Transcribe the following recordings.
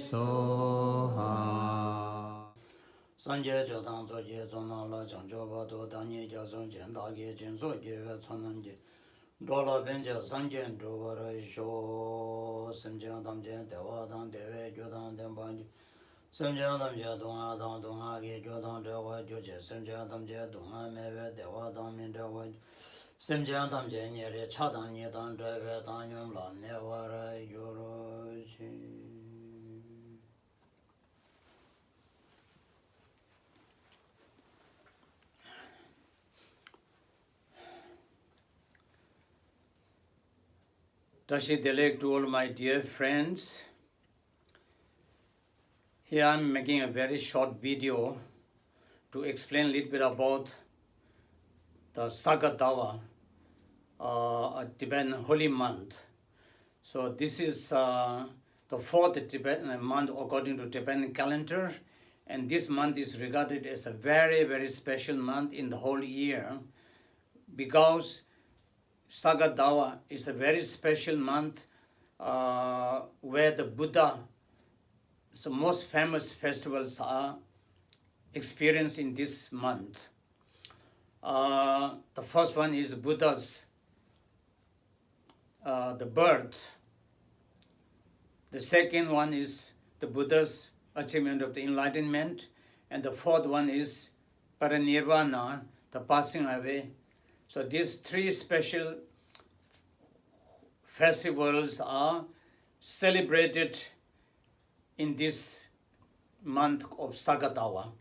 Soha. Sanje Jodang Zoje Zonala Janjo Bado Dani Jason Jendagi Jinso Give Sonanji Dola Benja Sanjan Drovara Sho Semjan Damjan Dewadan Deve Jodan Dembanji Semjan Damja Donga Dang Donga Gi Jodan Dewa Joje Semjan Damja Donga Meve Dewadan Min Dewa Semjan Damja Nyere Chadan Yedan Deve Danyum La Nevara Yorochi. Tashi Delek to all my dear friends. Here I am making a very short video to explain a little bit about the Sagadawa, a Tibetan holy month. So this is the fourth Tibetan month according to Tibetan calendar, and this month is regarded as a very, very special month in the whole year because Sagadawa is a very special month where the Buddha, the most famous festivals are experienced in this month. The first one is Buddha's the birth. The second one is the Buddha's achievement of the enlightenment, and the fourth one is Parinirvana, the passing away. So these three special festivals are celebrated in this month of Sagadawa.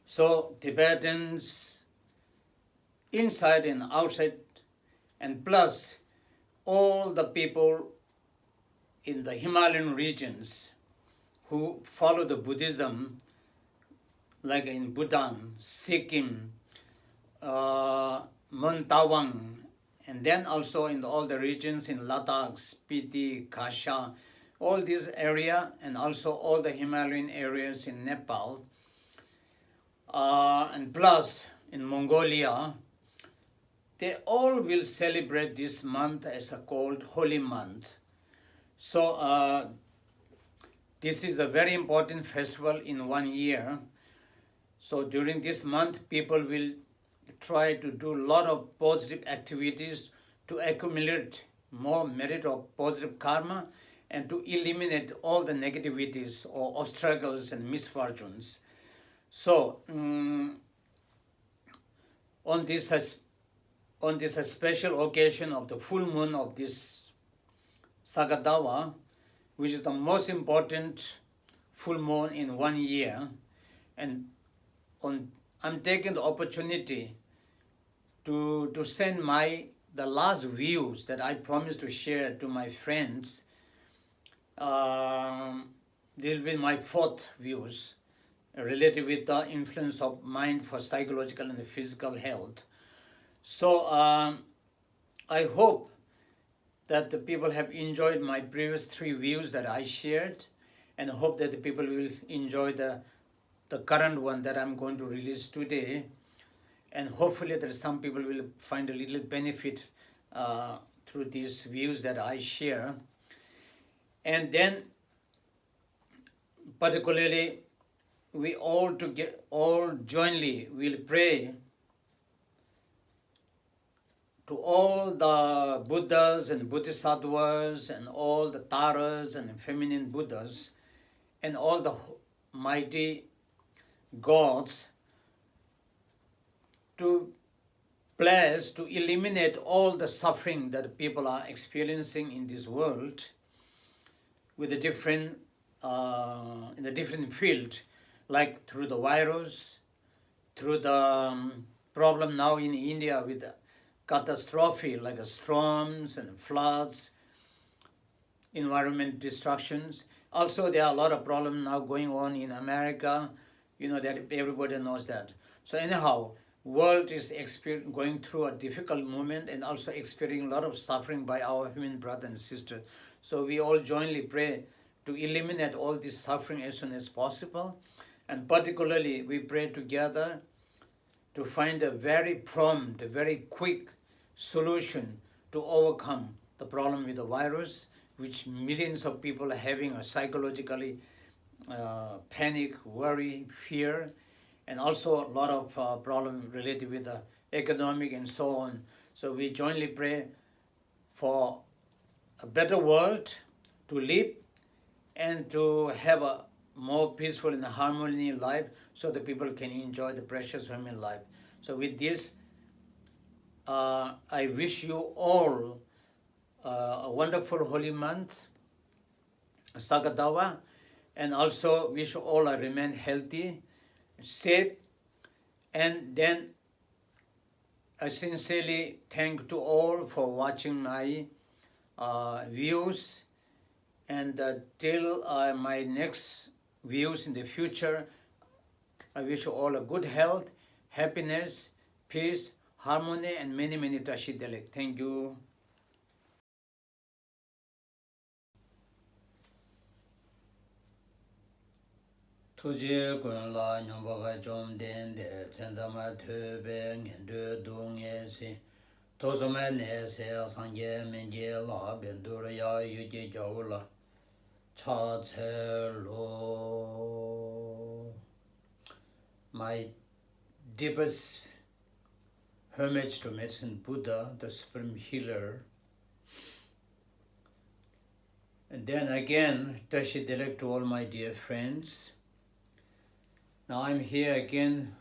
So Tibetans inside and outside, and plus all the people in the Himalayan regions who follow the Buddhism, like in Bhutan, Sikkim, Montawang, and then also in all the regions in Ladakh, Spiti, Kasha, all this area, and also all the Himalayan areas in Nepal, and plus in Mongolia, they all will celebrate this month as a called holy month. So this is a very important festival in 1 year. So during this month, people will try to do a lot of positive activities to accumulate more merit of positive karma and to eliminate all the negativities or obstacles and misfortunes. So on this special occasion of the full moon of this Sagadawa, which is the most important full moon in 1 year, and I'm taking the opportunity to send the last views that I promised to share to my friends. They'll be my fourth views related with the influence of mind for psychological and physical health. So I hope that the people have enjoyed my previous 3 views that I shared, and hope that the people will enjoy the current one that I'm going to release today. And hopefully that some people will find a little benefit through these views that I share. And then particularly we all jointly will pray to all the Buddhas and Bodhisattvas and all the Taras and feminine Buddhas and all the mighty gods to bless, to eliminate all the suffering that people are experiencing in this world with a different, in a different field, like through the virus, through the problem now in India with catastrophe like storms and floods, environment destructions. Also, there are a lot of problems now going on in America, that everybody knows that. So anyhow, world is going through a difficult moment and also experiencing a lot of suffering by our human brothers and sisters. So we all jointly pray to eliminate all this suffering as soon as possible. And particularly, we pray together to find a very prompt, a very quick solution to overcome the problem with the virus, which millions of people are having a psychologically panic, worry, fear, and also a lot of problems related with the economic and so on. So we jointly pray for a better world to live and to have a more peaceful and harmony life so that people can enjoy the precious human life. So with this, I wish you all a wonderful holy month, Sagadawa, and also wish you all remain healthy, safe, and then I sincerely thank to all for watching my views, and till my next views in the future, I wish you all a good health, happiness, peace, harmony, and many, many Tashi Delek. Thank you. Tuji kun la nyumbaga jom den de tenzama tebe ngendu dung si tosome ne se sangye menje la bendur ya yuji jawla cha che lo. My deepest homage to Medicine Buddha, the Supreme Healer. And then again, Tashi Delek to all my dear friends. Now I'm here again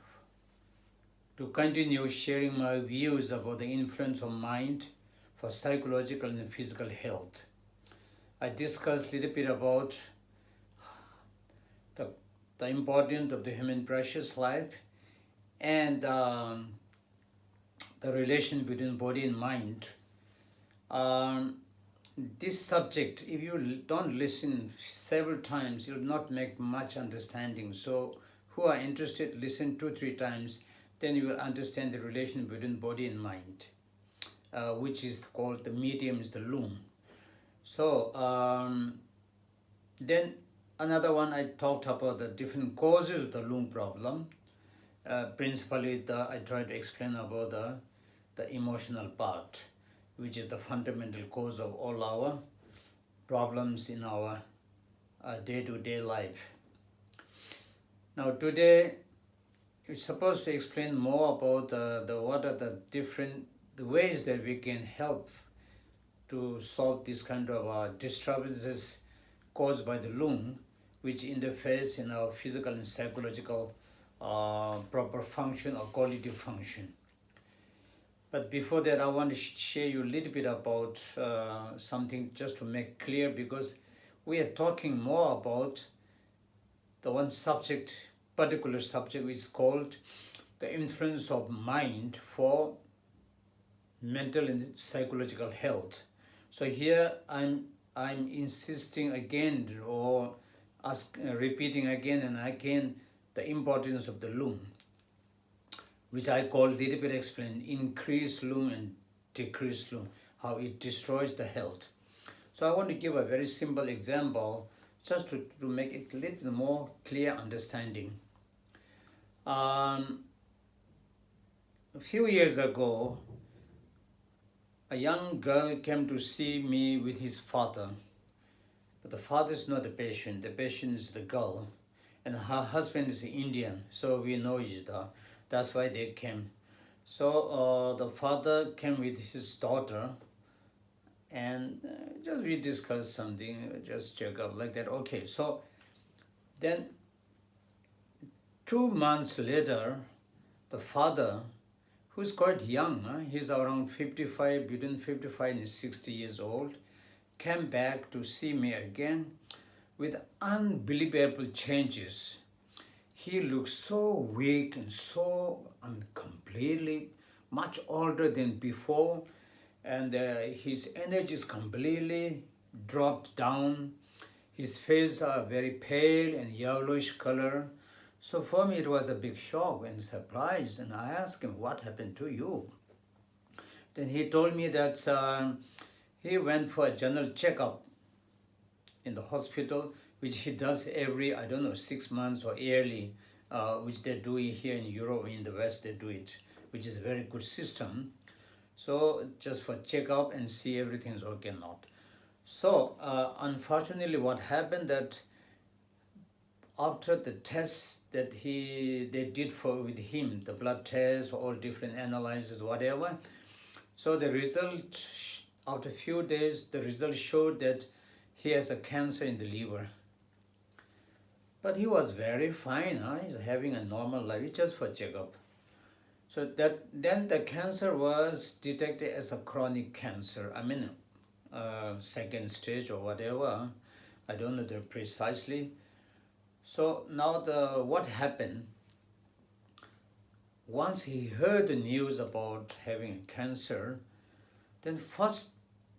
to continue sharing my views about the influence of mind for psychological and physical health. I discussed a little bit about the importance of the human precious life and the relation between body and mind. This subject, if you don't listen several times, you'll not make much understanding. So who are interested, listen 2-3 times, then you will understand the relation between body and mind, which is called, the medium is the lung. So then another one, I talked about the different causes of the lung problem. Principally, I tried to explain about the emotional part, which is the fundamental cause of all our problems in our day-to-day life. Now today, we're supposed to explain more about what are the different ways that we can help to solve this kind of disturbances caused by the lung, which interferes in our physical and psychological proper function or quality function. But before that, I want to share you a little bit about something just to make clear, because we are talking more about the one subject, particular subject, which is called the influence of mind for mental and psychological health. So here I'm insisting again, or repeating again and again, the importance of the lung, which I call, little bit explain, increased lung and decreased lung, how it destroys the health. So I want to give a very simple example just to make it a little bit more clear understanding. A few years ago, a young girl came to see me with his father. But the father is not the patient is the girl. And her husband is Indian, so we know each other. That's why they came. So the father came with his daughter, and just we discussed something, just check up like that. Okay, so then 2 months later, the father, who's quite young, he's around 55, between 55 and 60 years old, came back to see me again with unbelievable changes. He looked so weak and so completely much older than before, and his energy is completely dropped down. His face are very pale and yellowish color. So for me, it was a big shock and surprise. And I asked him, what happened to you? Then he told me that he went for a general checkup in the hospital, which he does every, 6 months or yearly, which they do here in Europe, in the West, they do it, which is a very good system. So just for checkup and see everything is okay or not. So unfortunately, what happened that after the tests that they did with him, the blood tests, all different analyses, whatever. So the result, after a few days, the result showed that he has a cancer in the liver. But he was very fine, huh? He's having a normal life, just for checkup. So then the cancer was detected as a chronic cancer. I mean, second stage or whatever. I don't know the precisely. So now what happened? Once he heard the news about having cancer, then first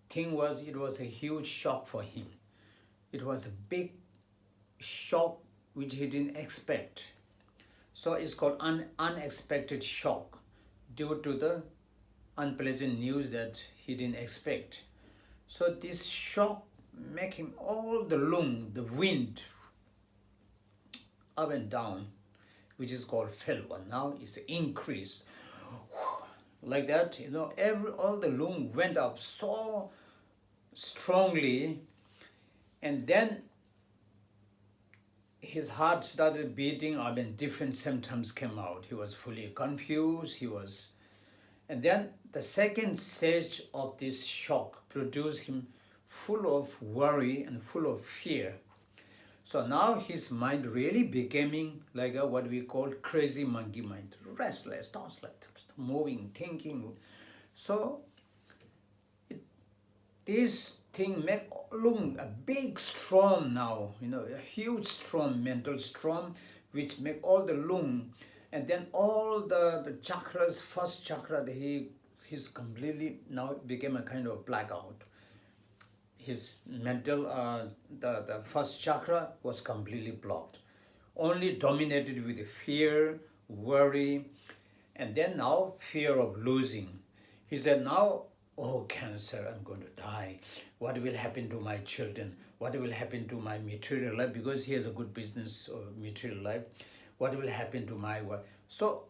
thing was it was a huge shock for him. It was a big shock which he didn't expect. So it's called unexpected shock due to the unpleasant news that he didn't expect. So this shock make him all the lung, the wind, up and down, which is called failure. Now it's increased. Like that, all the lung went up so strongly, and then his heart started beating. I mean, different symptoms came out. He was fully confused. And then the second stage of this shock produced him full of worry and full of fear. So now his mind really becoming like what we call crazy monkey mind, restless, thoughts like moving, thinking. So this thing make lung a big storm now, a huge storm, mental storm, which make all the lung, and then all the chakras, first chakra, he's completely now became a kind of blackout. His mental, the first chakra was completely blocked, only dominated with fear, worry, and then now fear of losing. He said, now, oh, cancer, I'm going to die. What will happen to my children? What will happen to my material life? Because he has a good business or material life. What will happen to my wife? So,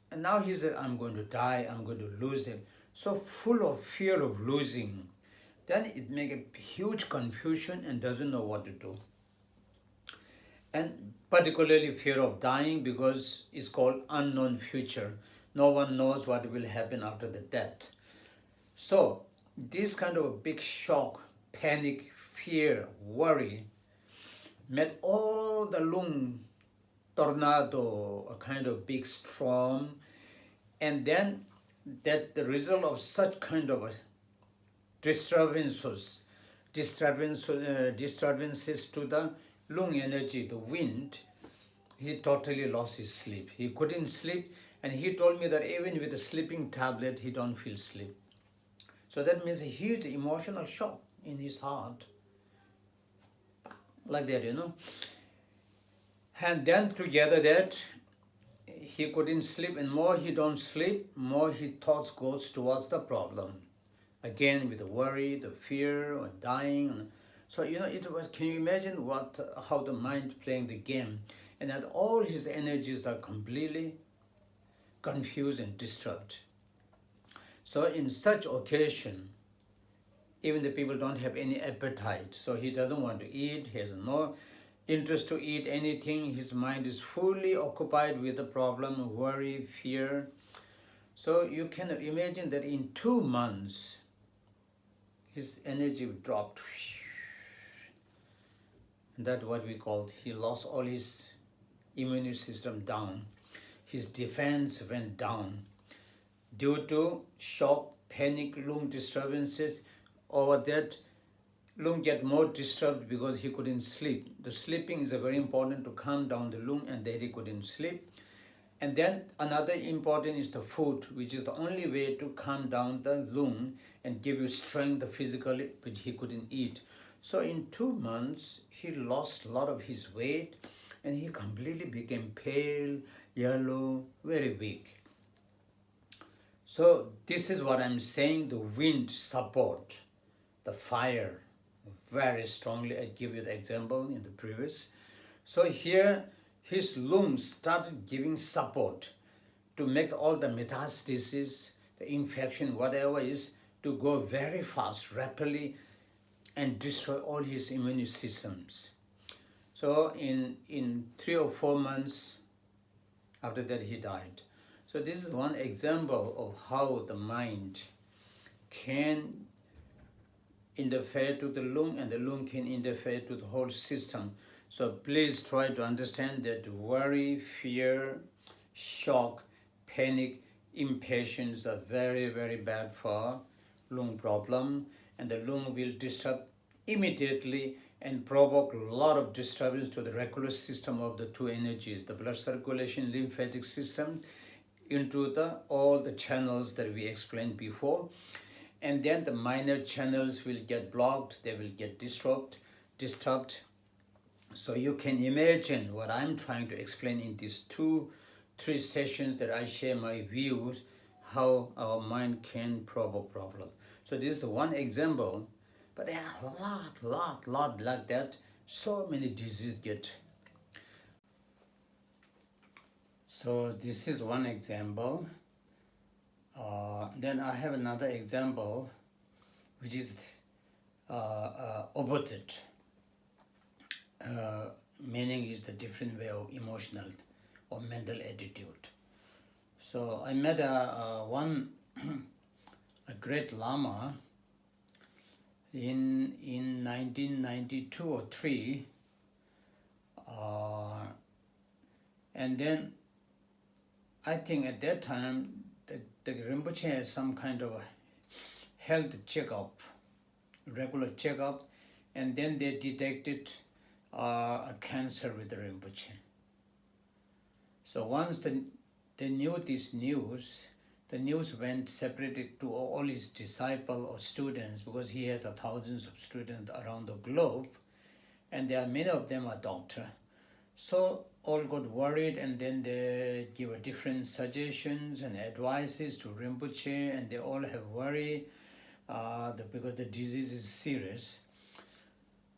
and now he said, I'm going to die, I'm going to lose him. So full of fear of losing. Then it makes a huge confusion and doesn't know what to do. And particularly fear of dying because it's called unknown future. No one knows what will happen after the death. So this kind of a big shock, panic, fear, worry made all the lung tornado, a kind of big storm, and then that the result of such kind of disturbances to the lung energy, the wind, he totally lost his sleep. He couldn't sleep, and he told me that even with a sleeping tablet, he don't feel sleep. So that means a huge emotional shock in his heart. Like that, And then together that, he couldn't sleep, and more he don't sleep, more his thoughts goes towards the problem. Again, with the worry, the fear, or dying. So, it was, can you imagine how the mind playing the game, and that all his energies are completely confused and disturbed. So in such occasion, even the people don't have any appetite. So he doesn't want to eat, he has no interest to eat anything. His mind is fully occupied with the problem, worry, fear. So you can imagine that in 2 months, his energy dropped. And that's what we call, he lost all his immune system down. His defense went down due to shock, panic, lung disturbances. Over that, lung get more disturbed because he couldn't sleep. The sleeping is very important to calm down the lung, and then he couldn't sleep. And then another important is the food, which is the only way to calm down the lung and give you strength physically, but he couldn't eat. So in 2 months, he lost a lot of his weight, and he completely became pale, yellow, very weak. So this is what I'm saying, the wind support, the fire, very strongly. I give you the example in the previous. So here, his lungs started giving support to make all the metastasis, the infection, whatever is, to go very fast, rapidly, and destroy all his immune systems. So in 3 or 4 months after that he died. So this is one example of how the mind can interfere to the lung, and the lung can interfere to the whole system. So please try to understand that worry, fear, shock, panic, impatience are very, very bad for lung problem, and the lung will disturb immediately and provoke a lot of disturbance to the regular system of the two energies, the blood circulation, lymphatic systems, into the all the channels that we explained before. And then the minor channels will get blocked, they will get disturbed. So you can imagine what I'm trying to explain in these 3 sessions that I share my views, how our mind can provoke problem. So this is one example, but there are a lot like that. So many diseases get. So this is one example. Then I have another example, which is opposite. Meaning is the different way of emotional or mental attitude. So I met a great Lama in 1992 or 3, and then I think at that time the Rinpoche had some kind of a health checkup, regular checkup, and then they detected a cancer with the Rinpoche. So once they knew this news, the news went separated to all his disciples or students, because he has thousands of students around the globe, and there are many of them are doctors. So all got worried, and then they give different suggestions and advices to Rinpoche, and they all have worry because the disease is serious.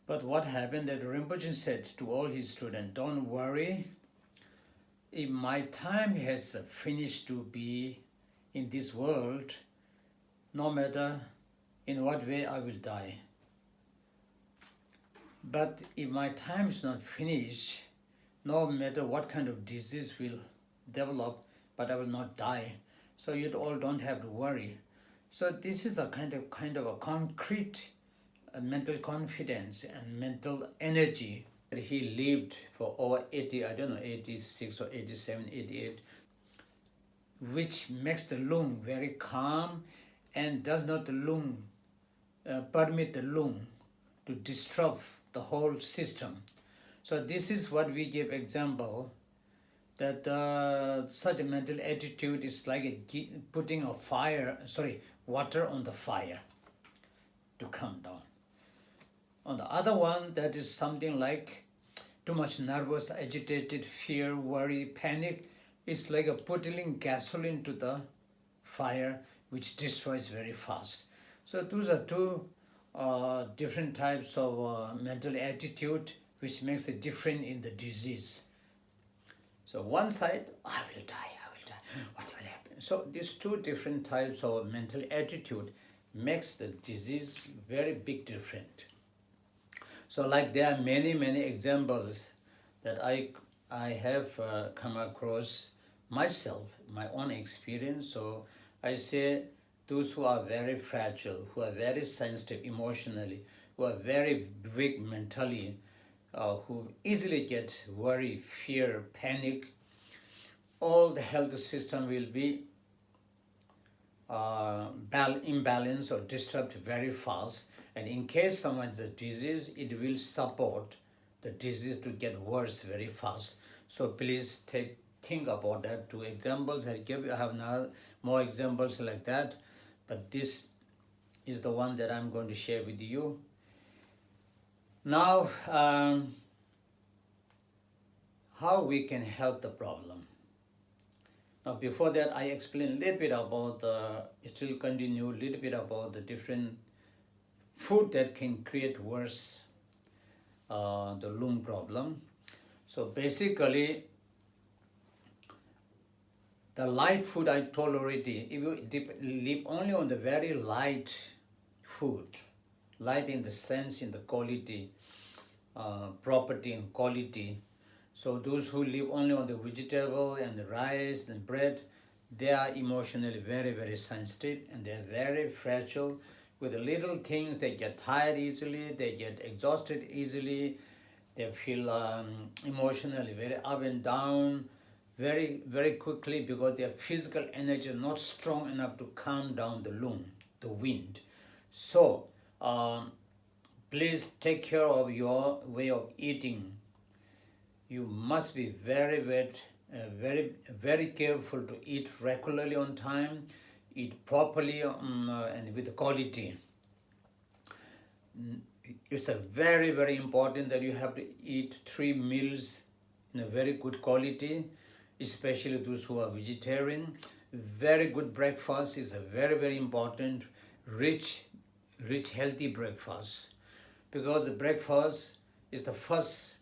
But what happened that Rinpoche said to all his students, don't worry, if my time has finished to be in this world, no matter in what way I will die. But if my time is not finished, no matter what kind of disease will develop, but I will not die. So you all don't have to worry. So this is a kind of a concrete mental confidence and mental energy that he lived for over 86 or 87, 88, which makes the lung very calm and does not permit the lung to disturb the whole system. So this is what we give example, that such a mental attitude is like putting water on the fire to come down. On the other one, that is something like too much nervous, agitated, fear, worry, panic. It's like putting gasoline to the fire, which destroys very fast. So those are two different types of mental attitude, which makes a difference in the disease. So one side, I will die, what will happen? So these two different types of mental attitude makes the disease very big difference. So like there are many examples that I have come across myself, my own experience. So I say those who are very fragile, who are very sensitive emotionally, who are very weak mentally, who easily get worry, fear, panic, all the health system will be imbalanced or disturbed very fast. And in case someone has a disease, it will support the disease to get worse very fast. So please think about that. 2 examples I give you. I have now more examples like that, but this is the one that I'm going to share with you. Now, how we can help the problem. Now before that, I explained a little bit about, still continue a little bit about the different food that can create worse the lung problem. So basically, the light food I told already, if you live only on the very light food, light in the sense, in the quality, property and quality. So those who live only on the vegetable and the rice and bread, they are emotionally very, very sensitive, and they are very fragile. With the little things, they get tired easily, they get exhausted easily, they feel emotionally very up and down very, very quickly, because their physical energy is not strong enough to calm down the lung, the wind. So please take care of your way of eating. You must be very, very careful to eat regularly on time, eat properly and with quality. It's a very, very important that you have to eat 3 meals in a very good quality, especially those who are vegetarian. Very good breakfast is a very, very important, rich, healthy breakfast, because the breakfast is the first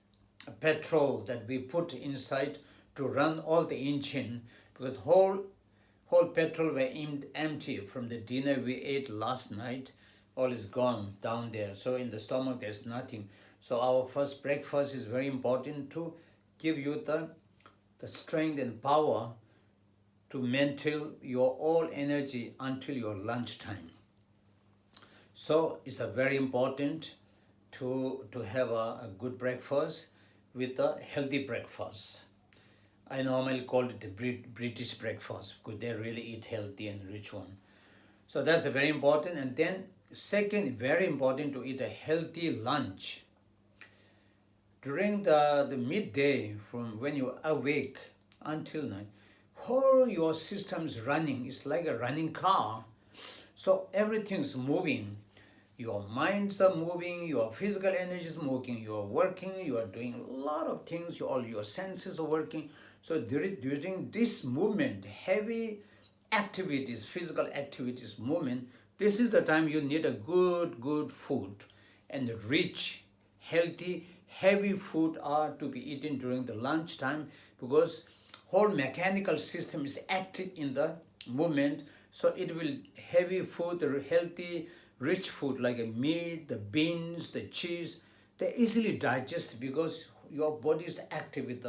petrol that we put inside to run all the engine, because whole petrol were empty from the dinner we ate last night. All is gone down there. So in the stomach there's nothing. So our first breakfast is very important to give you the strength and power to maintain your all energy until your lunchtime. So it's a very important to have a good breakfast with a healthy breakfast. I normally call it the British breakfast, because they really eat healthy and rich one. So that's a very important. And then second, very important to eat a healthy lunch. During the midday, from when you awake until night, whole your system's running. It's like a running car. So everything's moving. Your minds are moving, your physical energy is moving, you are working, you are doing a lot of things, all your senses are working. So during this movement, heavy activities, physical activities, movement, this is the time you need a good food. And rich, healthy, heavy food are to be eaten during the lunchtime, because whole mechanical system is active in the movement. So it will heavy food, healthy, rich food like a meat, the beans, the cheese, they easily digest, because your body is active with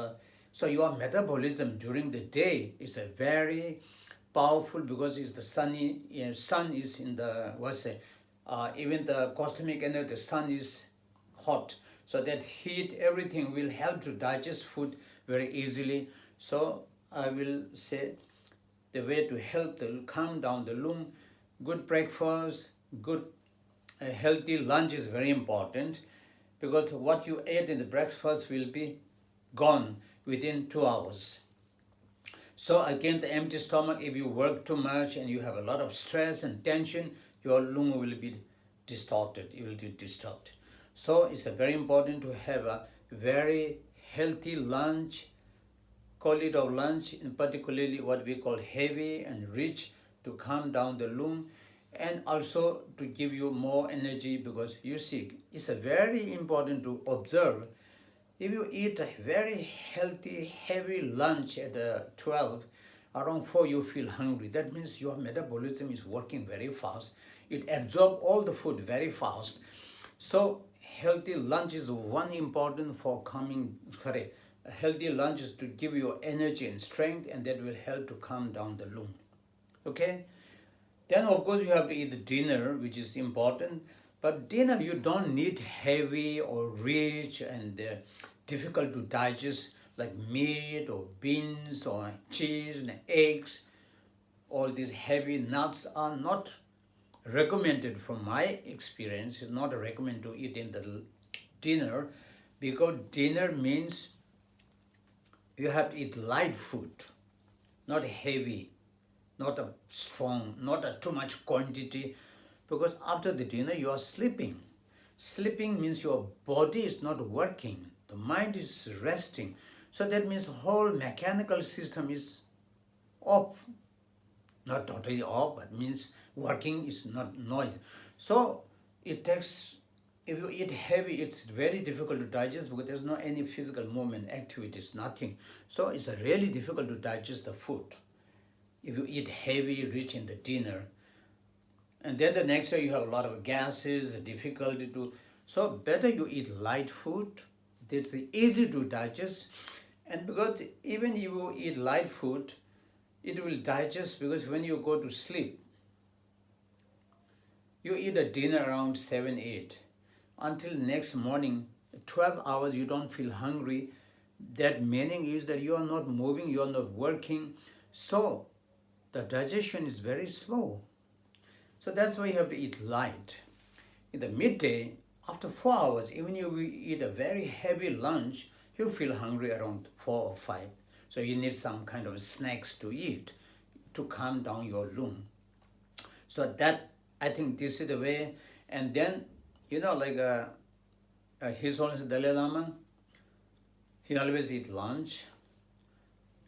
so your metabolism during the day is a very powerful, because it's the sun is in the, even the cosmic energy, the sun is hot. So that heat, everything will help to digest food very easily. So I will say the way to help to calm down the lung, good breakfast, good healthy lunch is very important, because what you ate in the breakfast will be gone within 2 hours. So again, the empty stomach, if you work too much and you have a lot of stress and tension, your lung will be distorted, it will be disturbed. So it's very important to have a very healthy lunch, quality of lunch, and particularly what we call heavy and rich, to calm down the lung, and also to give you more energy, because you see, it's a very important to observe. If you eat a very healthy, heavy lunch at 12, around 4 you feel hungry. That means your metabolism is working very fast. It absorbs all the food very fast. So healthy lunch is one important for healthy lunch is to give you energy and strength, and that will help to calm down the lung. Okay? Then of course you have to eat the dinner, which is important. But dinner you don't need heavy or rich and difficult to digest, like meat or beans or cheese and eggs. All these heavy nuts are not recommended from my experience. It's not recommended to eat in the dinner, because dinner means you have to eat light food, not heavy, not a strong, not a too much quantity, because after the dinner you are sleeping. Sleeping means your body is not working, the mind is resting. So that means whole mechanical system is off, not totally off, but means working is not noise. So it takes, if you eat heavy, it's very difficult to digest, because there's no any physical movement, activities, nothing. So it's really difficult to digest the food if you eat heavy, rich in the dinner. And then the next day you have a lot of gases, difficulty to, so better you eat light food. It's easy to digest. And because even if you eat light food, it will digest because when you go to sleep, you eat a dinner around 7, 8. Until next morning, 12 hours, you don't feel hungry. That meaning is that you are not moving, you are not working. So the digestion is very slow. So that's why you have to eat light. In the midday, after 4 hours, even if you eat a very heavy lunch, you feel hungry around 4 or 5. So you need some kind of snacks to eat to calm down your lung. So that, I think this is the way. And then, like His Holiness Dalai Lama, he always eat lunch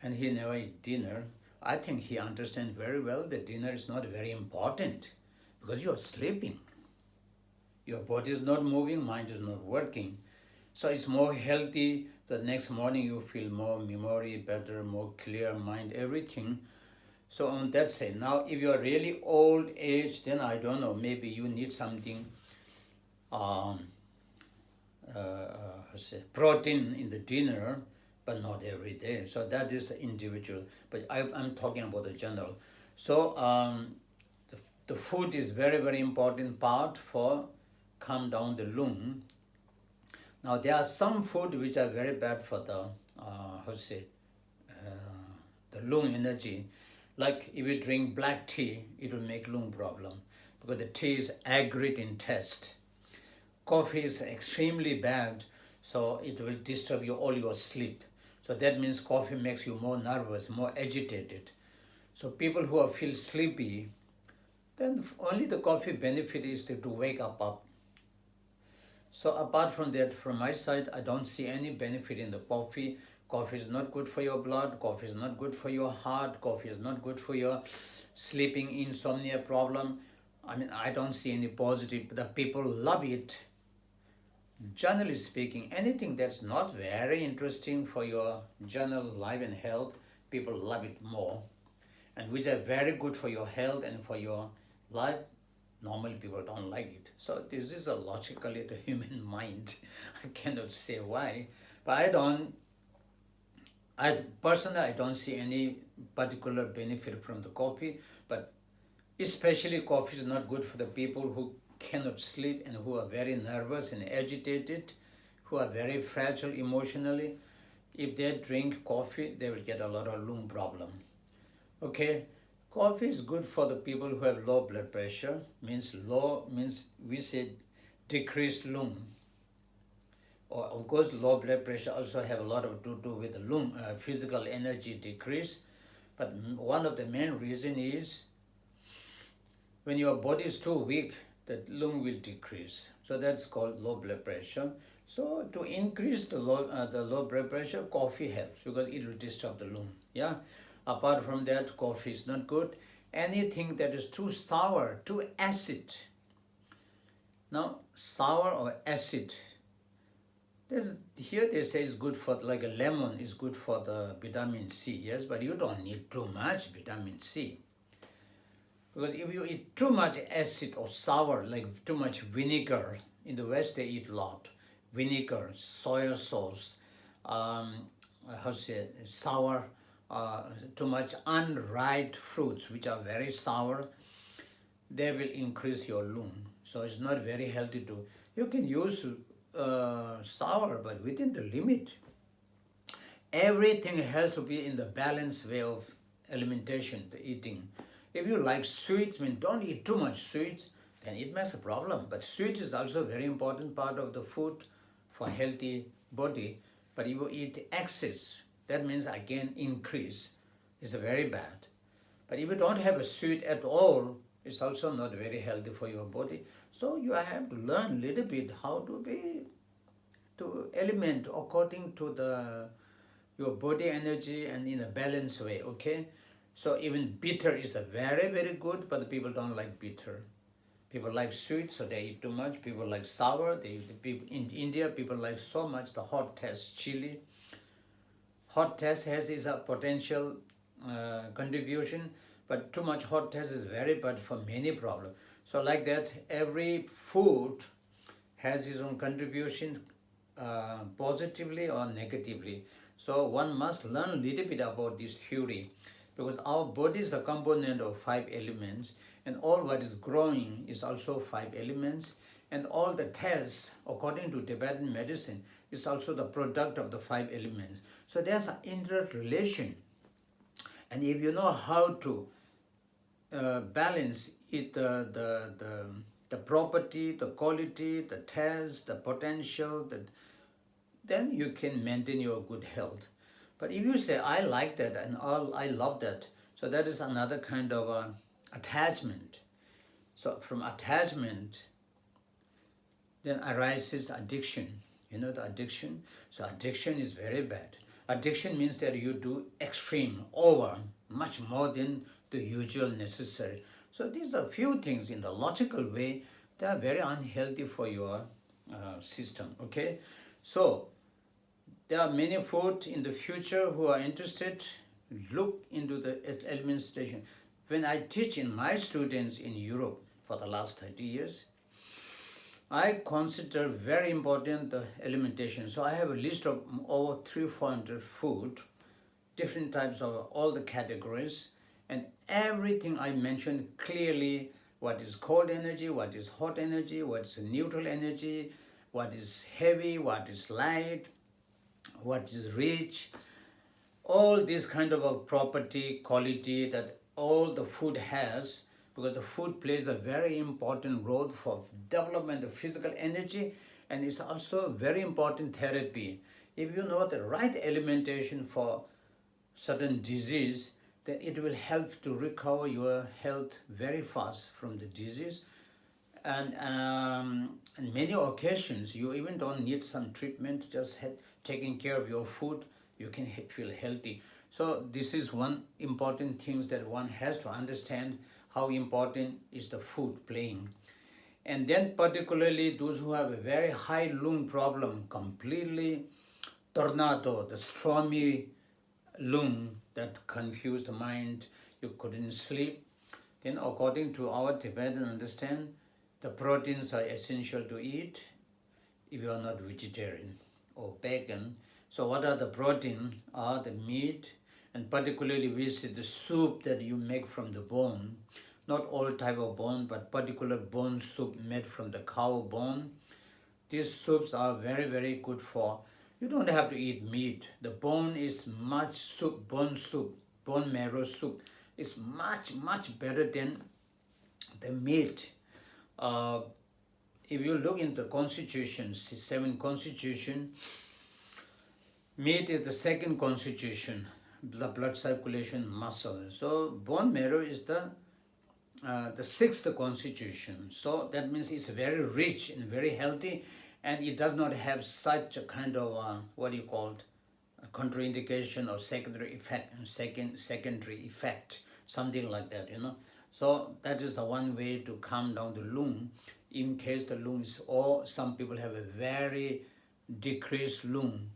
and he never eat dinner. I think he understands very well that dinner is not very important because you are sleeping. Your body is not moving, mind is not working. So it's more healthy. The next morning you feel more memory, better, more clear mind, everything. So on that side, now if you are really old age, then I don't know, maybe you need something, protein in the dinner, but not every day. So that is individual. But I'm talking about the general. So the food is very, very important part for calm down the lung. Now there are some food which are very bad for the the lung energy. Like if you drink black tea, it will make lung problem because the tea is acrid in taste. Coffee is extremely bad, so it will disturb all your sleep. So that means coffee makes you more nervous, more agitated. So people who feel sleepy, then only the coffee benefit is to wake up. So apart from that, from my side, I don't see any benefit in the coffee. Coffee is not good for your blood. Coffee is not good for your heart. Coffee is not good for your sleeping insomnia problem. I mean, I don't see any positive. The people love it. Generally speaking, anything that's not very interesting for your general life and health, people love it more. And which are very good for your health and for your life, normally people don't like it. So this is a logically the human mind. I cannot say why, but personally I don't see any particular benefit from the coffee, but especially coffee is not good for the people who cannot sleep and who are very nervous and agitated, who are very fragile emotionally. If they drink coffee, they will get a lot of lung problem. Okay, coffee is good for the people who have low blood pressure. Means we say decreased lung. Or of course, low blood pressure also have a lot to do with the lung physical energy decrease. But one of the main reason is when your body is too weak, the lung will decrease. So that's called low blood pressure. So to increase the low blood pressure, coffee helps because it will disturb the lung. Yeah. Apart from that, coffee is not good. Anything that is too sour, too acid. Now, sour or acid. Here they say it's good for, like a lemon is good for the vitamin C. Yes, but you don't need too much vitamin C. Because if you eat too much acid or sour, like too much vinegar, in the West they eat a lot. Vinegar, soy sauce, sour, too much unripe fruits, which are very sour, they will increase your lung. So it's not very healthy to. You can use sour, but within the limit. Everything has to be in the balanced way of alimentation, the eating. If you like sweets, don't eat too much sweets, then it makes a problem. But sweet is also a very important part of the food for healthy body. But if you eat excess, that means again increase. It's very bad. But if you don't have a sweet at all, it's also not very healthy for your body. So you have to learn a little bit how to element according to your body energy and in a balanced way, okay? So even bitter is a very, very good, but people don't like bitter. People like sweet, so they eat too much. People like sour. In India, people like so much the hot taste chili. Hot taste is a potential contribution, but too much hot taste is very bad for many problems. So like that, every food has its own contribution, positively or negatively. So one must learn a little bit about this theory, because our body is a component of 5 elements, and all what is growing is also 5 elements, and all the tests according to Tibetan medicine is also the product of the 5 elements. So there's an interrelation, and if you know how to balance it, the property, the quality, the taste, the potential, then you can maintain your good health. But if you say, I like that and I love that, so that is another kind of attachment. So from attachment, then arises addiction. You know the addiction? So addiction is very bad. Addiction means that you do extreme, over, much more than the usual necessary. So these are few things in the logical way, they are very unhealthy for your system, okay? So there are many food in the future who are interested, look into the administration. When I teach in my students in Europe for the last 30 years, I consider very important the alimentation. So I have a list of over 300-400 food, different types of all the categories, and everything I mentioned clearly, what is cold energy, what is hot energy, what is neutral energy, what is heavy, what is light, what is rich, all this kind of a property, quality that all the food has, because the food plays a very important role for development of physical energy, and it's also very important therapy. If you know the right alimentation for certain disease, then it will help to recover your health very fast from the disease. And on many occasions, you even don't need some treatment, just taking care of your food, you can feel healthy. So this is one important thing that one has to understand, how important is the food playing. And then particularly those who have a very high lung problem, completely tornado, the stormy lung that confused the mind, you couldn't sleep, then according to our Tibetan understand, the proteins are essential to eat if you are not vegetarian or vegan. So what are the protein? Are the meat, and particularly we see the soup that you make from the bone, not all type of bone, but particular bone soup made from the cow bone. These soups are very, very good for, you don't have to eat meat. The bone is much soup, bone marrow soup is much, much better than the meat. If you look into constitution, 7 constitution, meat is the second constitution, the blood circulation muscle. So bone marrow is the 6th constitution. So that means it's very rich and very healthy, and it does not have such a kind of what do you call it, a contraindication or secondary effect, something like that, you know. So that is the one way to calm down the lung in case the lung is, or some people have a very decreased lung,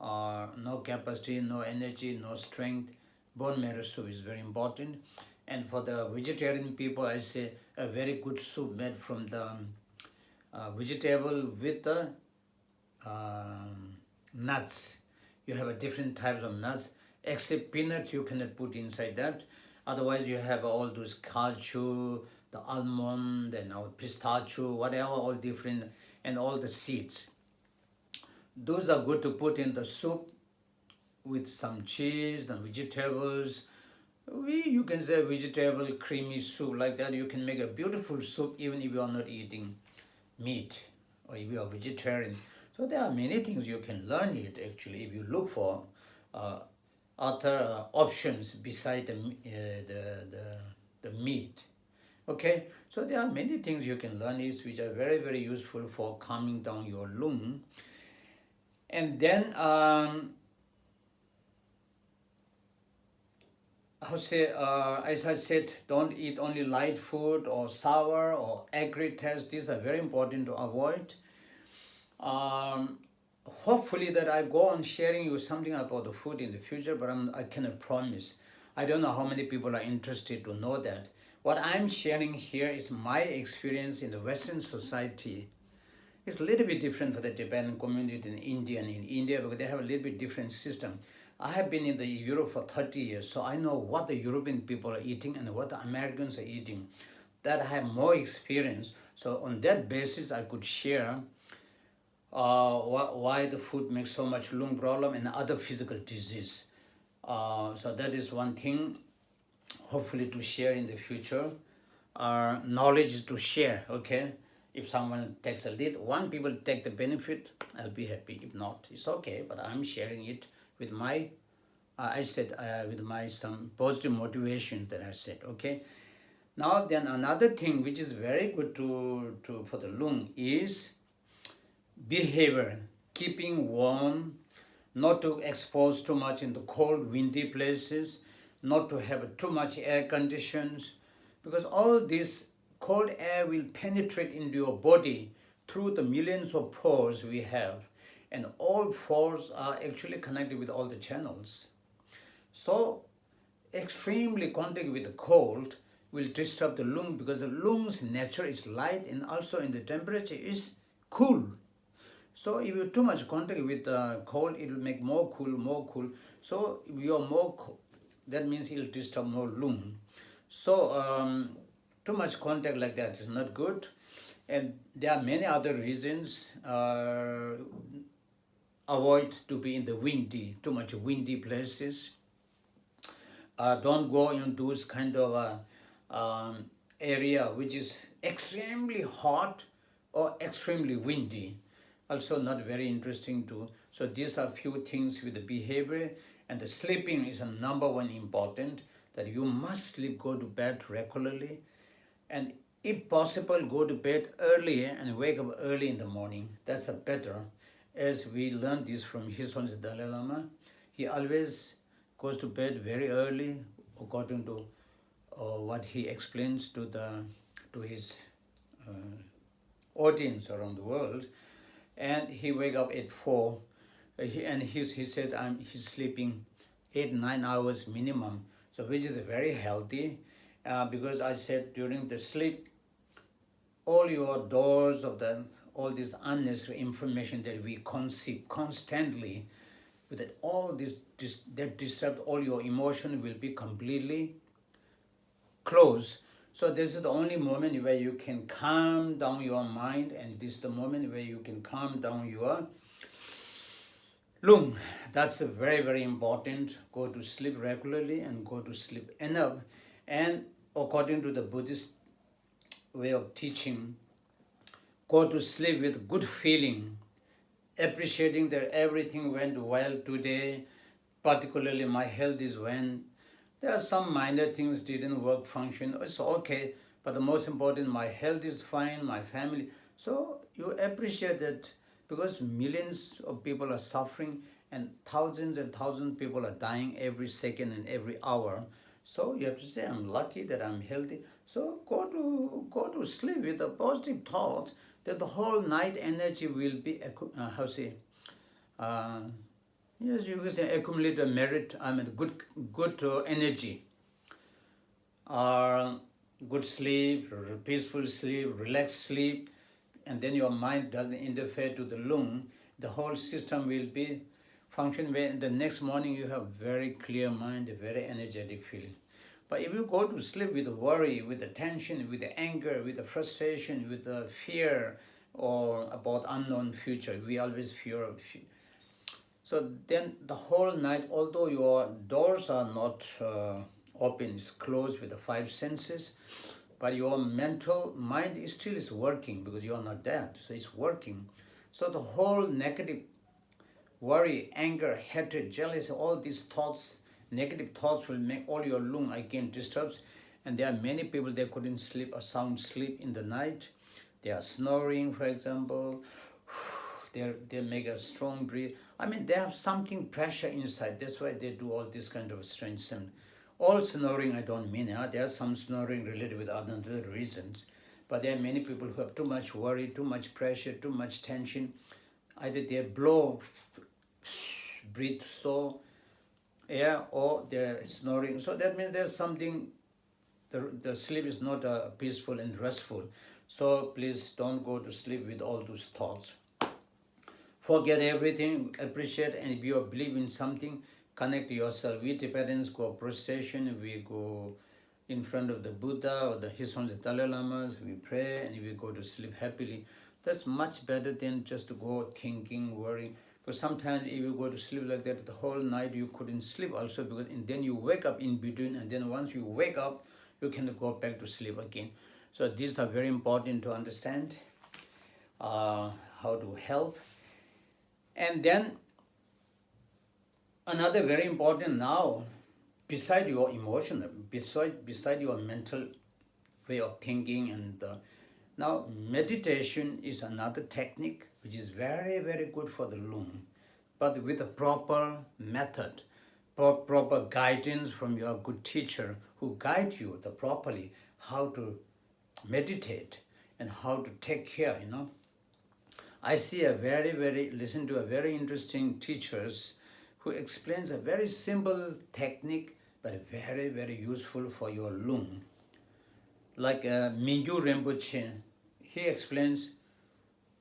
no capacity, no energy, no strength. Bone marrow soup is very important. And for the vegetarian people, I say a very good soup made from the vegetable with the nuts. You have a different types of nuts, except peanuts you cannot put inside that. Otherwise you have all those cashew, the almond, and our pistachio, whatever, all different, and all the seeds. Those are good to put in the soup with some cheese and vegetables. You can say vegetable creamy soup like that. You can make a beautiful soup even if you are not eating meat or if you are vegetarian. So there are many things you can learn it actually if you look for other options beside the meat. Okay, so there are many things you can learn is which are very, very useful for calming down your lung. And then as I said, don't eat only light food or sour or acrid taste. These are very important to avoid. Hopefully that I go on sharing you something about the food in the future, but I cannot promise. I don't know how many people are interested to know that. What I'm sharing here is my experience in the Western society. It's a little bit different for the Tibetan community in India and in India because they have a little bit different system. I have been in the Europe for 30 years, so I know what the European people are eating and what the Americans are eating. That I have more experience. So on that basis, I could share why the food makes so much lung problem and other physical disease. So that is one thing, hopefully to share in the future. Knowledge is to share, okay? If someone takes a lead, one people take the benefit, I'll be happy. If not, it's okay, but I'm sharing it with my, with my some positive motivation that I said, okay? Now then another thing which is very good for the lung is behavior, keeping warm, not to expose too much in the cold, windy places, not to have too much air conditions, because all this cold air will penetrate into your body through the millions of pores we have, and all pores are actually connected with all the channels. So extremely contact with the cold will disturb the lung because the lung's nature is light and also in the temperature is cool. So if you too much contact with cold, it will make more cool. So if you are more that means it will disturb more lung. So too much contact like that is not good. And there are many other reasons. Avoid to be in the too much windy places. Don't go in those kind of area which is extremely hot or extremely windy. Also not very interesting too. So these are few things with the behavior, and the sleeping is a number one important, that you must sleep, go to bed regularly, and if possible go to bed early and wake up early in the morning. That's a better, as we learned this from His Holiness Dalai Lama. He always goes to bed very early according to what he explains to his audience around the world. And he wake up at 4, he said he's sleeping 8-9 hours minimum, so which is very healthy, because I said during the sleep, all your doors of all this unnecessary information that we conceive constantly, with that all this that disturbs all your emotion will be completely closed. So this is the only moment where you can calm down your mind, and this is the moment where you can calm down your lung. That's very, very important. Go to sleep regularly and go to sleep enough. And according to the Buddhist way of teaching, go to sleep with good feeling, appreciating that everything went well today, particularly my health is when. There are some minor things didn't work, function, it's okay, but the most important, my health is fine, my family. So you appreciate that, because millions of people are suffering and thousands of people are dying every second and every hour. So you have to say, I'm lucky that I'm healthy. So go to sleep with a positive thought that the whole night energy will be, yes, you can say accumulate a merit, good energy. Good sleep, peaceful sleep, relaxed sleep, and then your mind doesn't interfere to the lung. The whole system will be function where the next morning you have very clear mind, a very energetic feeling. But if you go to sleep with the worry, with the tension, with the anger, with the frustration, with the fear, or about unknown future, we always fear of future. So then the whole night, although your doors are not open, it's closed with the 5 senses, but your mental mind still is working because you are not dead, so it's working. So the whole negative worry, anger, hatred, jealousy, all these thoughts, negative thoughts will make all your lung again disturbed. And there are many people, they couldn't sleep a sound sleep in the night. They are snoring, for example. They make a strong breath. I mean, they have something pressure inside. That's why they do all this kind of strange sound. All snoring, I don't mean. There are some snoring related with other reasons. But there are many people who have too much worry, too much pressure, too much tension. Either they breathe so air, or they're snoring. So that means there's something the sleep is not peaceful and restful. So please don't go to sleep with all those thoughts. Forget everything, appreciate, and if you believe in something, connect yourself. We Tibetans go procession, we go in front of the Buddha or His Holiness Dalai Lamas, we pray, and we go to sleep happily. That's much better than just to go thinking, worrying. Because sometimes if you go to sleep like that, the whole night you couldn't sleep also, because and then you wake up in between, and then once you wake up, you can go back to sleep again. So these are very important to understand how to help. And then another very important now, beside your emotional, beside your mental way of thinking, and now meditation is another technique which is very, very good for the lung, but with a proper method, proper guidance from your good teacher who guide you properly how to meditate and how to take care, I see listen to a very interesting teachers who explains a very simple technique, but very, very useful for your lung. Like Mingyu Rinpoche, he explains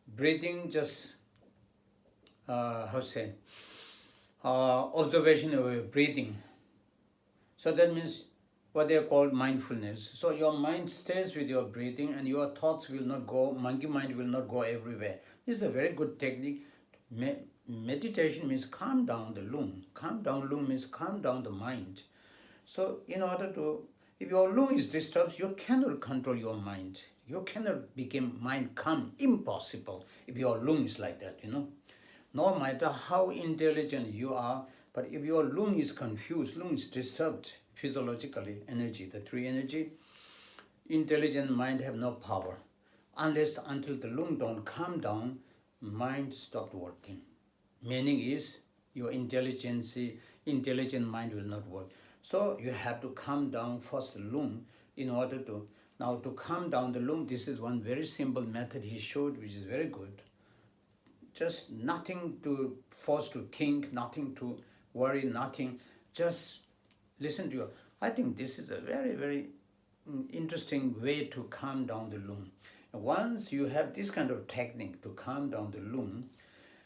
breathing just, observation of your breathing. So that means what they call mindfulness. So your mind stays with your breathing and your thoughts will not go, monkey mind will not go everywhere. This is a very good technique. Meditation means calm down the lung. Calm down lung means calm down the mind. So in order to, if your lung is disturbed, you cannot control your mind. You cannot become mind calm. Impossible if your lung is like that, No matter how intelligent you are, but if your lung is confused, lung is disturbed physiologically, energy, the three energy, intelligent mind have no power. Until the lung don't calm down, mind stopped working. Meaning is your intelligent mind will not work. So you have to calm down first the lung in order to, now to calm down the lung, this is one very simple method he showed, which is very good. Just nothing to force to think, nothing to worry, nothing, just listen to your, I think this is a very, very interesting way to calm down the lung. And once you have this kind of technique to calm down the lung,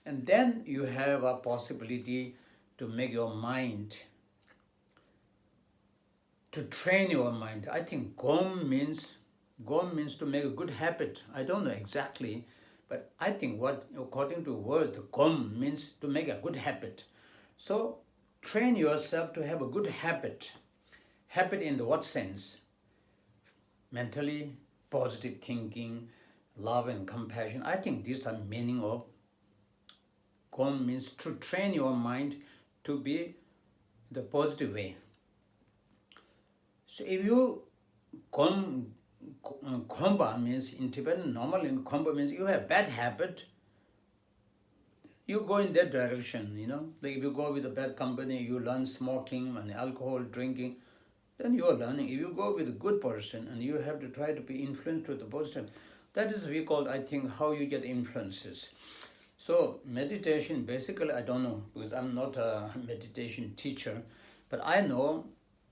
and then you have a possibility to make your mind, to train your mind. I think gom means to make a good habit. I don't know exactly, but I think what, according to words, the gom means to make a good habit. So train yourself to have a good habit. Habit in what sense? Mentally, positive thinking, love and compassion. I think these are meaning of gom means to train your mind to be the positive way. So if you komba means in Tibetan, normally komba means you have bad habit, you go in that direction, Like if you go with a bad company, you learn smoking and alcohol, drinking, then you are learning. If you go with a good person and you have to try to be influenced with the positive, that is we call, I think, how you get influences. So meditation, basically, I don't know, because I'm not a meditation teacher, but I know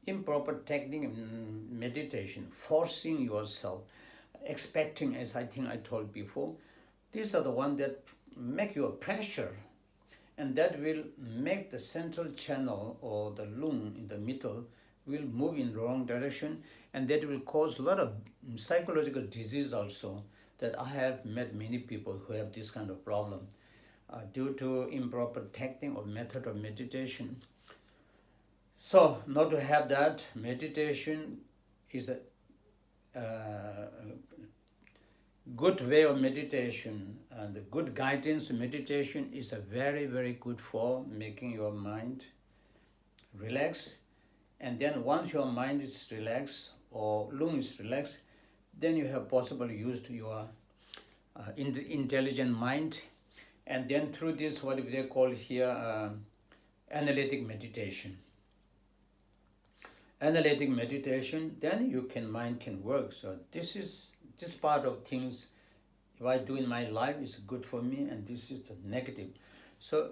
improper technique in meditation, forcing yourself, expecting, as I think I told before, these are the ones that make your pressure, and that will make the central channel or the lung in the middle will move in the wrong direction, and that will cause a lot of psychological disease also, that I have met many people who have this kind of problem due to improper technique or method of meditation. So not to have that, meditation is a good way of meditation, and the good guidance meditation is a very, very good for making your mind relax. And then once your mind is relaxed or lung is relaxed, then you have possibly used your intelligent mind, and then through this, what they call here, analytic meditation. Analytic meditation, then mind can work. So this part of things, if I do in my life, is good for me, and this is the negative. So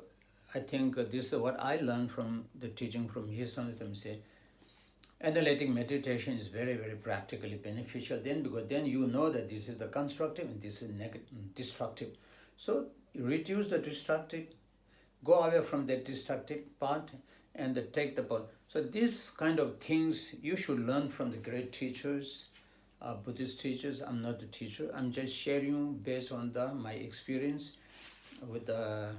I think this is what I learned from the teaching from His Holiness. Say, analytic meditation is very, very practically beneficial then, because then you know that this is the constructive and this is destructive. So reduce the destructive, go away from the destructive part, and take the part. So these kind of things you should learn from the great teachers, Buddhist teachers. I'm not a teacher. I'm just sharing based on my experience with the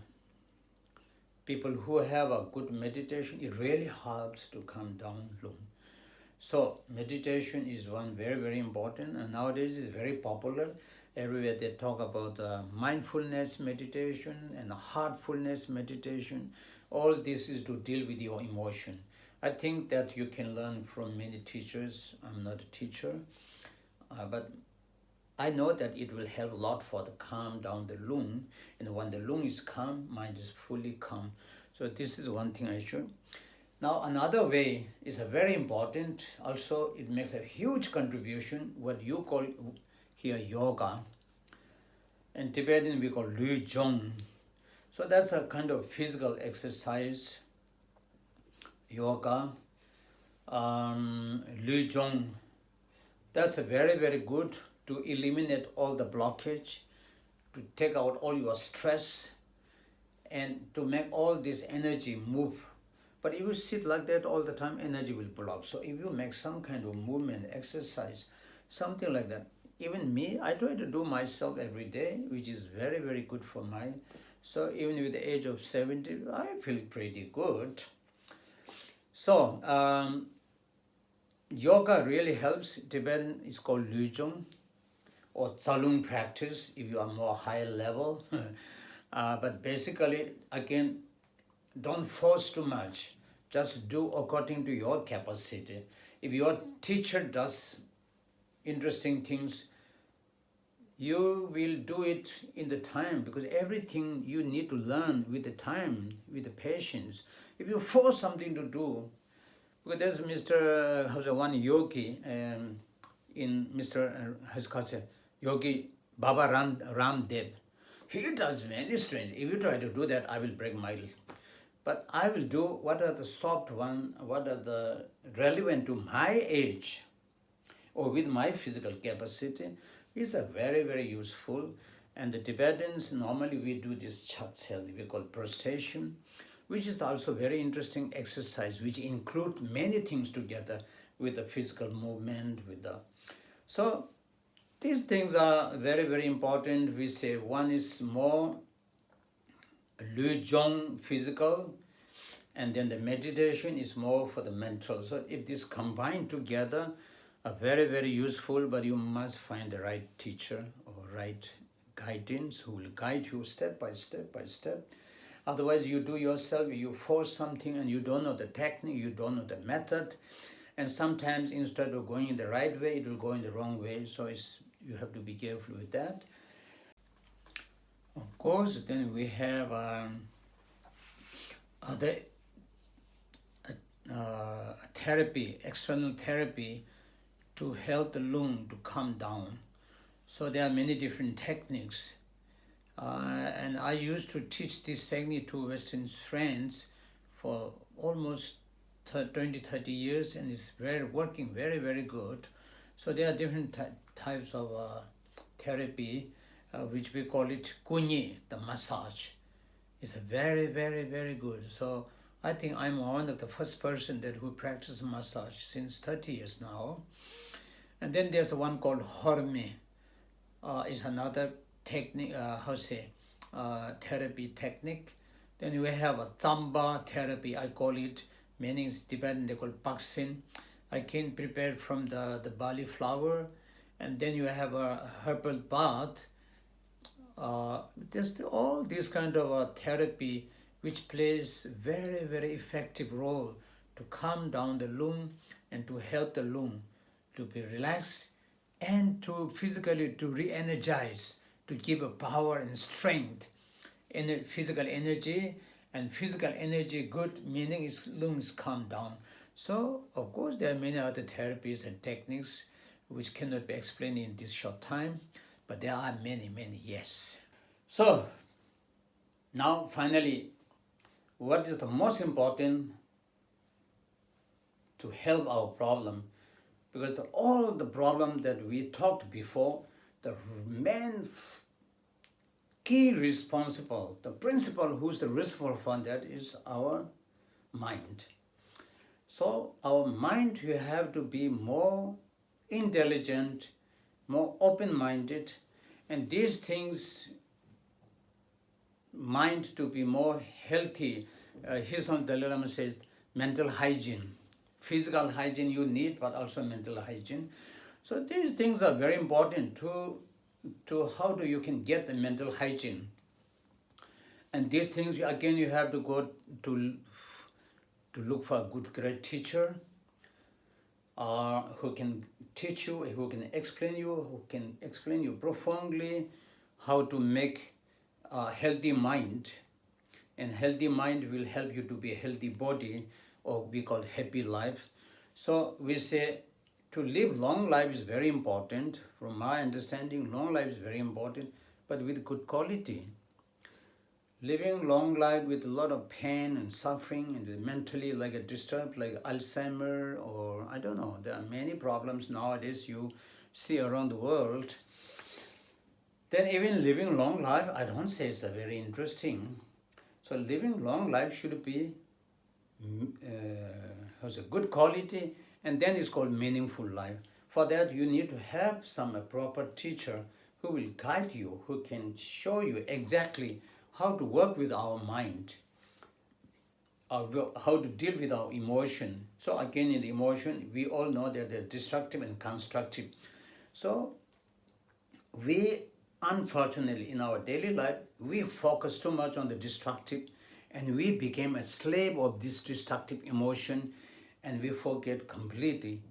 people who have a good meditation. It really helps to calm down lung. So meditation is one very, very important, and nowadays it's very popular. Everywhere they talk about mindfulness meditation and heartfulness meditation. All this is to deal with your emotion. I think that you can learn from many teachers. I'm not a teacher, but I know that it will help a lot for the calm down the lung. And when the lung is calm, mind is fully calm. So this is one thing I should. Now another way is a very important. Also, it makes a huge contribution. What you call here yoga. In Tibetan we call rLung. So that's a kind of physical exercise. Yoga, rLung. That's a very, very good to eliminate all the blockage, to take out all your stress, and to make all this energy move. But if you sit like that all the time, energy will block. So if you make some kind of movement, exercise, something like that. Even me, I try to do myself every day, which is very, very good for mind. So even with the age of 70, I feel pretty good. So yoga really helps. Tibetan is called rLung or rLung practice if you are more higher level. But basically, again, don't force too much. Just do according to your capacity. If your teacher does interesting things, you will do it in the time, because everything you need to learn with the time, with the patience. If you force something to do, because there's Mr. one yogi in Mr. Yogi Baba Ramdev. He does many strange. If you try to do that, I will break my leg. But I will do what are the soft one, what are the relevant to my age or with my physical capacity. Is a very, very useful. And the Tibetans, normally we do this chatsel, we call prostration, which is also very interesting exercise, which include many things together with the physical movement, with the... So these things are very, very important. We say one is more rLung physical, and then the meditation is more for the mental. So if this combined together are very, very useful, but you must find the right teacher or right guidance who will guide you step by step by step. Otherwise, you do yourself, you force something and you don't know the technique, you don't know the method. And sometimes instead of going in the right way, it will go in the wrong way. So you have to be careful with that. Of course, then we have other therapy, external therapy to help the lung to calm down. So there are many different techniques. And I used to teach this technique to Western friends for almost 20, 30 years, and it's working very, very good. So there are different types of therapy, which we call it kunyi, the massage. It's a very, very, very good. So I think I'm one of the first person who practice massage since 30 years now. And then there's one called horme. Is another technique, therapy technique. Then we have a tsamba therapy, I call it. Meaning is Tibetan, they call paksin. I can prepare from the barley flour. And then you have a herbal bath. There's all this kind of therapy which plays very, very effective role to calm down the lung and to help the lung to be relaxed and to physically to re-energize, to give a power and strength in physical energy. And physical energy good, meaning is lungs calm down. So of course there are many other therapies and techniques which cannot be explained in this short time, but there are many, many, yes. So now finally, what is the most important to help our problem, because all the problem that we talked before, the main key responsible, the principal who's the responsible for that is our mind. So our mind, you have to be more intelligent, more open-minded, and these things, mind to be more healthy. His own Dalai Lama says mental hygiene, physical hygiene you need, but also mental hygiene. So these things are very important to how do you can get the mental hygiene. And these things, again, you have to go to look for a good, great teacher who can teach you, who can explain you profoundly how to make a healthy mind. And healthy mind will help you to be a healthy body, or we call happy life. So we say to live long life is very important. From my understanding, long life is very important, but with good quality. Living long life with a lot of pain and suffering and mentally like a disturbed, like Alzheimer, or I don't know, there are many problems nowadays you see around the world. Then even living long life, I don't say it's a very interesting. So living long life should be has a good quality, and then it's called meaningful life. For that, you need to have a proper teacher who will guide you, who can show you exactly how to work with our mind, how to deal with our emotion. So again, in the emotion, we all know that they're destructive and constructive. So we, unfortunately, in our daily life, we focus too much on the destructive, and we became a slave of this destructive emotion, and we forget completely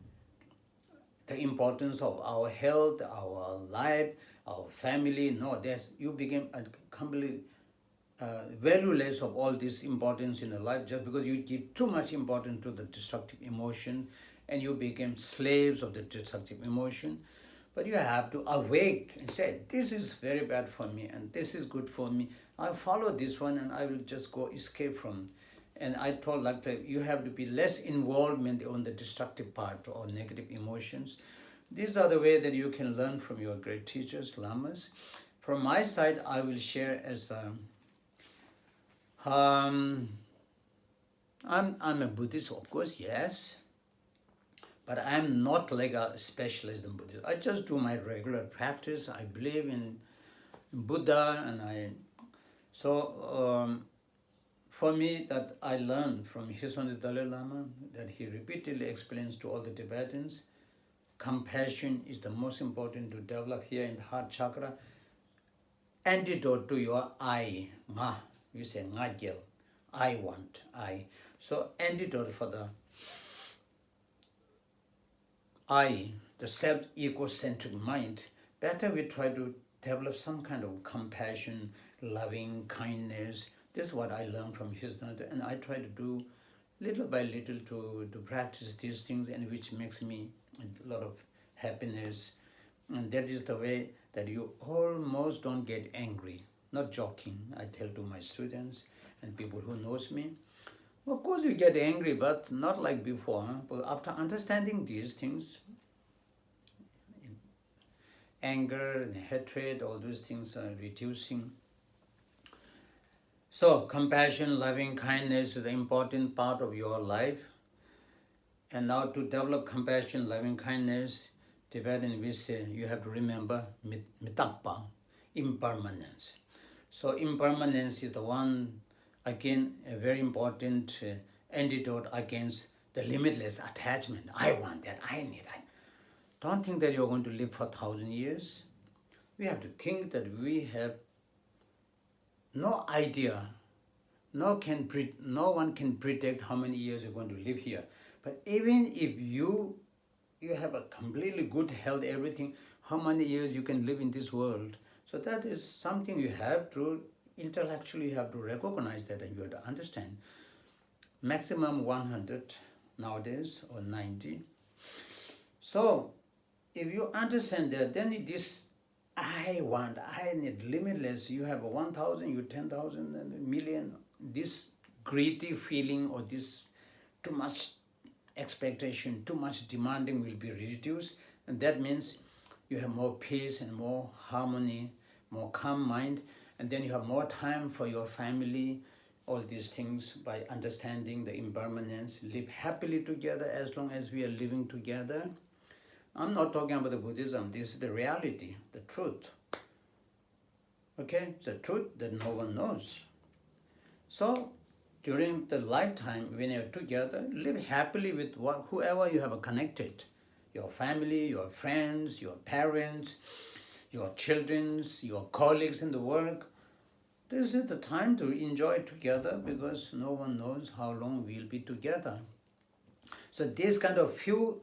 the importance of our health, our life, our family. No, you became a completely valueless of all this importance in the life, just because you give too much importance to the destructive emotion, and you became slaves of the destructive emotion. But you have to awake and say, this is very bad for me and this is good for me. I follow this one and I will just go escape from. And I told you have to be less involvement on the destructive part or negative emotions. These are the way that you can learn from your great teachers, lamas. From my side, I will share as I'm a Buddhist, of course, yes. But I'm not like a specialist in Buddhism. I just do my regular practice. I believe in Buddha, and for me, that I learned from His Holiness Dalai Lama, that he repeatedly explains to all the Tibetans, compassion is the most important to develop here in the heart chakra. Antidote to your I, nga, you say nga gel, I want, I. So antidote for the I, the self-egocentric mind, better we try to develop some kind of compassion, loving, kindness. This is what I learned from his knowledge, and I try to do little by little to practice these things, and which makes me a lot of happiness. And that is the way that you almost don't get angry. Not joking, I tell to my students and people who knows me. Of course you get angry, but not like before. Huh? But after understanding these things, anger and hatred, all those things are reducing. So compassion, loving kindness is an important part of your life. And now to develop compassion, loving kindness, Tibetan we say you have to remember mitakpa, impermanence. So impermanence is the one, again, a very important antidote against the limitless attachment. I want that, I need that. Don't think that you're going to live for 1,000 years. We have to think that we have no idea, no one can predict how many years you're going to live here. But even if you have a completely good health, everything, how many years you can live in this world? So that is something you have to, intellectually you have to recognize that, and you have to understand. Maximum 100 nowadays, or 90. So if you understand that, then this I need limitless. You have 1,000, you 10,000 and a million. This greedy feeling or this too much expectation, too much demanding will be reduced, and that means you have more peace and more harmony, more calm mind, and then you have more time for your family, all these things by understanding the impermanence, live happily together as long as we are living together. I'm not talking about the Buddhism, this is the reality, the truth. Okay, it's the truth that no one knows. So, during the lifetime, when you're together, live happily with whoever you have connected. Your family, your friends, your parents, your children, your colleagues in the work. This is the time to enjoy together because no one knows how long we'll be together. So these kind of few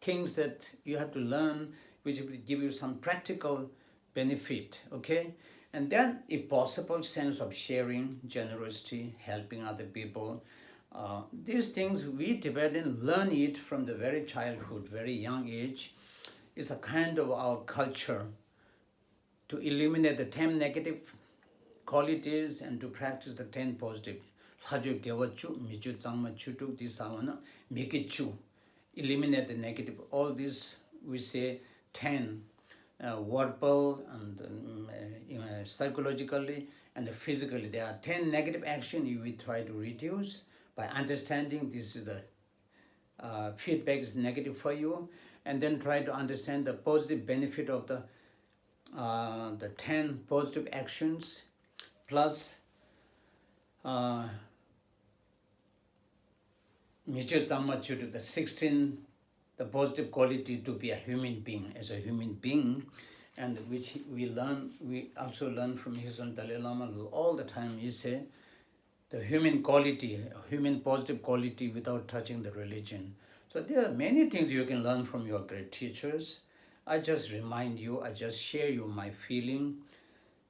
things that you have to learn, which will give you some practical benefit, okay? And then, if possible, sense of sharing, generosity, helping other people. These things we Tibetans learn it from the very childhood, very young age. It's a kind of our culture to eliminate the 10 negative qualities and to practice the 10 positive. Eliminate the negative. All this we say 10 verbal and psychologically and physically. There are 10 negative actions you will try to reduce by understanding this is the feedback is negative for you, and then try to understand the positive benefit of the 10 positive actions plus the 16 the positive quality to be a human being as a human being, and which we also learn from his own Dalai Lama all the time. He say the human quality, human positive quality without touching the religion. So there are many things you can learn from your great teachers. I just remind you, I just share you my feeling,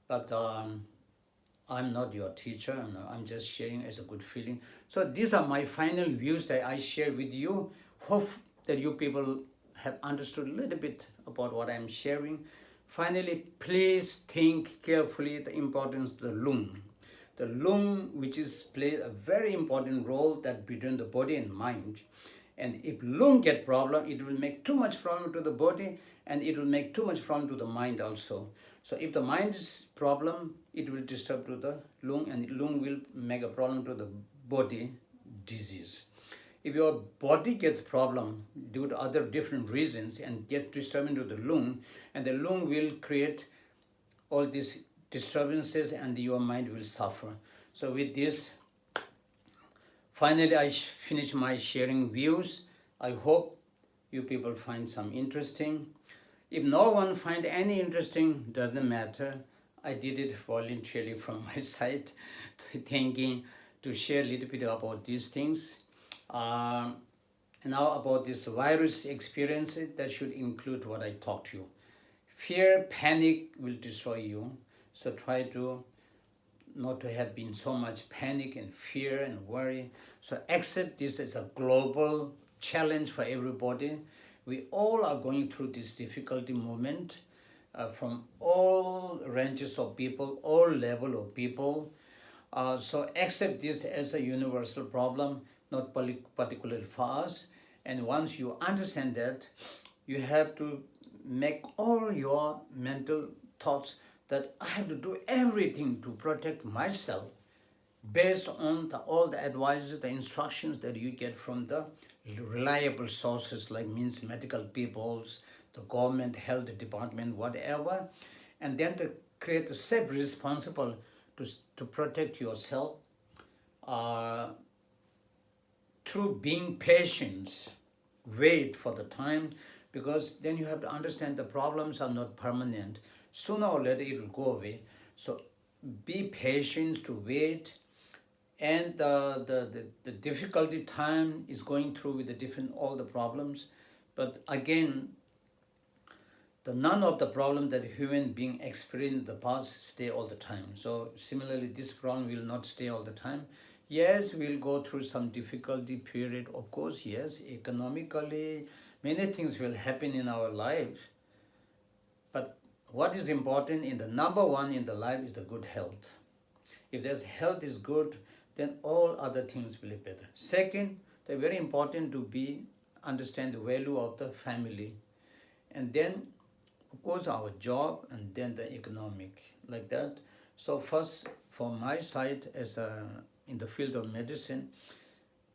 but I'm not your teacher, I'm just sharing as a good feeling. So these are my final views that I share with you. Hope that you people have understood a little bit about what I'm sharing. Finally, please think carefully the importance of the lung. The lung, which plays a very important role that between the body and mind. And if lung get problem, it will make too much problem to the body, and it will make too much problem to the mind also. So if the mind is problem, it will disturb to the lung, and lung will make a problem to the body disease. If your body gets problem due to other different reasons and get disturbed to the lung, and the lung will create all these disturbances and your mind will suffer. So with this, finally I finish my sharing views. I hope you people find some interesting. If no one find any interesting, doesn't matter. I did it voluntarily from my side, thinking to share a little bit about these things. Now about this virus experience, that should include what I talked to you. Fear, panic will destroy you. So try to not to have been so much panic and fear and worry. So accept this as a global challenge for everybody. We all are going through this difficulty moment from all ranges of people, all level of people. So accept this as a universal problem, not particularly for us. And once you understand that, you have to make all your mental thoughts that I have to do everything to protect myself based on all the advices, the instructions that you get from the reliable sources, like means medical peoples, the government, health department, whatever, and then to create a self-responsible to protect yourself through being patient. Wait for the time, because then you have to understand the problems are not permanent. Sooner or later it will go away. So be patient to wait. And the difficulty time is going through with all the problems. But again, none of the problems that human being experienced in the past stay all the time. So similarly, this problem will not stay all the time. Yes, we'll go through some difficulty period. Of course, yes, economically, many things will happen in our life. But what is important in the number one in the life is the good health. If there's health is good, then all other things will be better. Second, they're very important to be understand the value of the family, and then of course our job, and then the economic, like that. So first, from my side, as a in the field of medicine,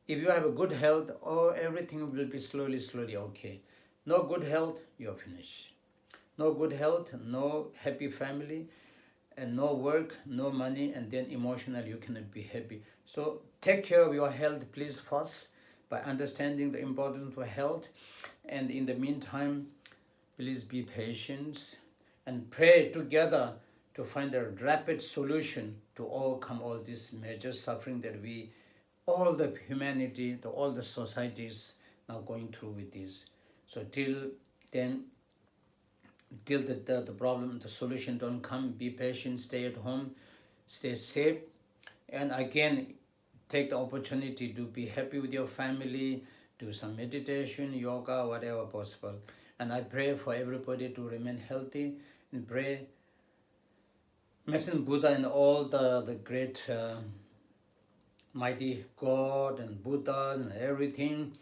if you have a good health, oh, everything will be slowly okay. No good health, you're finished. No good health, no happy family, and no work, no money, and then emotional, you cannot be happy. So take care of your health, please, first, by understanding the importance of health. And in the meantime, please be patient and pray together to find a rapid solution to overcome all this major suffering that we, all the humanity, all the societies now going through with this. So till then, till the problem, the solution don't come, be patient, stay at home, stay safe, and again, take the opportunity to be happy with your family, do some meditation, yoga, whatever possible. And I pray for everybody to remain healthy, and pray, mention Buddha and all the great mighty God and Buddha and everything,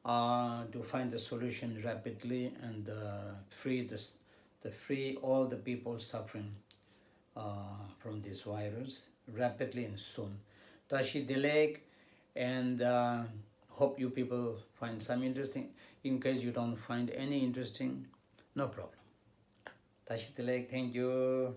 to find the solution rapidly, and free all the people suffering from this virus rapidly and soon. Tashi Delek, and hope you people find some interesting. In case you don't find any interesting, no problem. Tashi Delek, thank you.